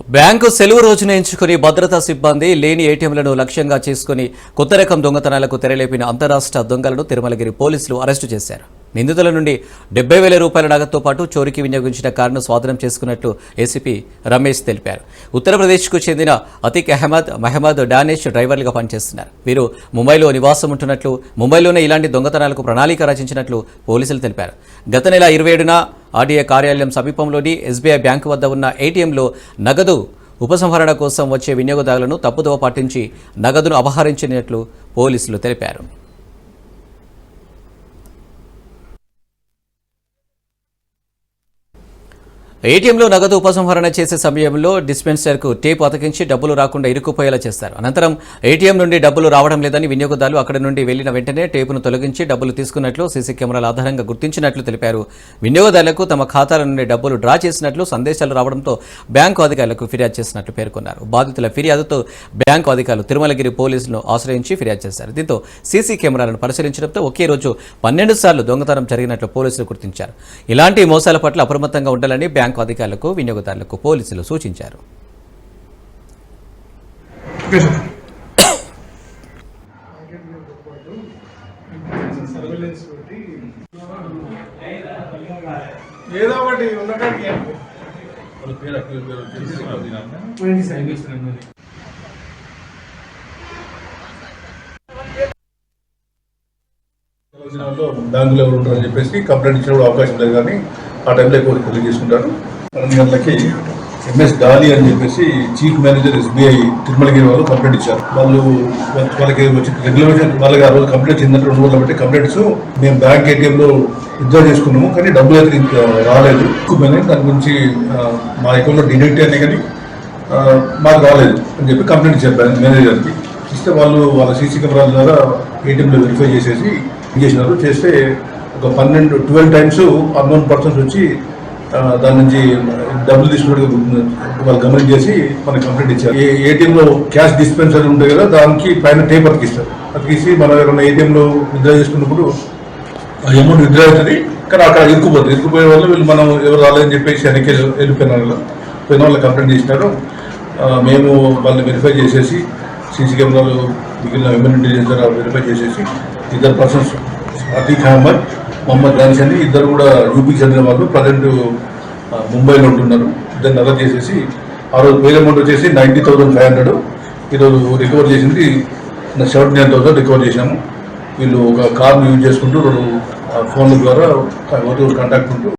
Bank సెలవు రోజున ఎంచుకుని భద్రతా సిబ్బంది లేని ఏటీఎంలను లక్ష్యంగా చేసుకుని కొత్త రకం దొంగతనాలకు తెరలేపిన అంతరాష్ట్ర దొంగలను తిరుమలగిరి పోలీసులు అరెస్టు చేశారు. నిందితుల నుండి 70,000 రూపాయల నగదుతో పాటు చోరీకి వినియోగించిన కారును స్వాధీనం చేసుకున్నట్లు ఏసీపీ రమేష్ తెలిపారు. ఉత్తరప్రదేశ్కు చెందిన అతీక్ అహ్మద్, మహమ్మద్ డానిష్ డ్రైవర్లుగా పనిచేస్తున్నారు. వీరు ముంబైలో నివాసం ఉంటున్నట్లు, ముంబైలోనే ఇలాంటి దొంగతనాలకు ప్రణాళిక రచించినట్లు పోలీసులు తెలిపారు. గత నెల 27న ఆర్డీఏ కార్యాలయం సమీపంలోని ఎస్బీఐ బ్యాంకు వద్ద ఉన్న ఏటీఎంలో నగదు ఉపసంహరణ కోసం వచ్చే వినియోగదారులను తప్పుదోవ పట్టించి నగదును అపహరించినట్లు పోలీసులు తెలిపారు. ఏటీఎంలో నగదు ఉపసంహరణ చేసే సమయంలో డిస్పెన్సర్కు టేప్ అతికించి డబ్బులు రాకుండా ఇరుక్కుపోయేలా చేస్తారు. అనంతరం ఏటీఎం నుండి డబ్బులు రావడం లేదని వినియోగదారులు అక్కడి నుండి వెళ్లిన వెంటనే టేపును తొలగించి డబ్బులు తీసుకున్నట్లు సీసీ కెమెరాల ఆధారంగా గుర్తించినట్లు తెలిపారు. వినియోగదారులకు తమ ఖాతాల నుండి డబ్బులు డ్రా చేసినట్లు సందేశాలు రావడంతో బ్యాంకు అధికారులకు ఫిర్యాదు చేసినట్లు పేర్కొన్నారు. బాధితుల ఫిర్యాదుతో బ్యాంకు అధికారులు తిరుమలగిరి పోలీసులను ఆశ్రయించి ఫిర్యాదు చేశారు. దీంతో సీసీ కెమెరాలను పరిశీలించడంతో ఒకే రోజు 12 సార్లు దొంగతనం జరిగినట్లు పోలీసులు గుర్తించారు. ఇలాంటి మోసాల పట్ల అప్రమత్తంగా ఉండాలని బ్యాంకు అధికారులకు, వినియోగదారులకు పోలీసులు సూచించారు. ఏదో ఒకటి ఉన్నకాడికి బ్యాంకులో ఎవరు ఉంటారని చెప్పేసి కంప్లైంట్ ఇచ్చినప్పుడు అవకాశం లేదు, కానీ ఆ టైంలో ఎక్కువ తెలియజేసుకుంటారు. 12 గంటలకి ఎంఎస్ డాలి అని చెప్పేసి చీఫ్ మేనేజర్ ఎస్బీఐ తిరుమలగిరి వాళ్ళు కంప్లైంట్ ఇచ్చారు. వాళ్ళకి వచ్చి రెగ్యులేషన్ వాళ్ళకి ఆ రోజు కంప్లైంట్ చెందినట్టు 2 రోజులు బట్టి కంప్లైంట్స్ మేము బ్యాంక్ ఏటీఎంలో విత్డ్రా చేసుకున్నాము, కానీ డబ్బులు అయితే రాలేదు. దాని గురించి మా అకౌంట్లో డిడక్ట్ అయినాయి కానీ మాకు రాలేదు అని చెప్పి కంప్లైంట్ ఇచ్చారు బ్యాంక్ మేనేజర్కి. ఇస్తే వాళ్ళు వాళ్ళ సీసీ కెమెరాల ద్వారా ఏటీఎంలో వెరిఫై చేసేసి చేసినారు. చేస్తే ఒక 12 టైమ్స్ అన్నోన్ పర్సన్స్ వచ్చి దాని నుంచి డబ్బులు తీసుకున్నట్టుగా వాళ్ళు గమనించేసి మనకి కంప్లైంట్ ఇచ్చారు. ఏటీఎంలో క్యాష్ డిస్పెన్సర్ ఉంటాయి కదా, దానికి పైన టేప్ అతికిస్తారు. అతికిసి మనం ఎవరైనా ఏటీఎంలో విత్డ్రా చేసుకున్నప్పుడు ఆ అమౌంట్ విత్డ్రా అవుతుంది, కానీ అక్కడ ఇరుక్కుపోతుంది. ఇరుక్కుపోయే వల్ల వీళ్ళు మనం ఎవరు రాలేదని చెప్పేసి వెళ్ళిపోయిన వాళ్ళ కంప్లైంట్ చేసినారు. మేము వాళ్ళని వెరిఫై చేసేసి సీసీ కెమెరాలు మిగిలిన హ్యూమన్ ఇంటెలిజెన్స్ ద్వారా వెరిఫై చేసేసి 2 పర్సన్స్ అతీక్ అహ్మద్, మహమ్మద్ డానిష్ అని ఇద్దరు కూడా యూపీకి చెందిన వాళ్ళు ప్రజెంట్ ముంబైలో ఉంటున్నారు. దాన్ని అరెస్ట్ చేసేసి ఆ రోజు పేరు అమౌంట్ వచ్చేసి 90,500, ఈరోజు రికవర్ చేసింది 79,000 రికవర్ చేసినాము. వీళ్ళు ఒక కార్ను యూజ్ చేసుకుంటూ 2 ఫోన్ల ద్వారా కాంటాక్ట్ ఉంటూ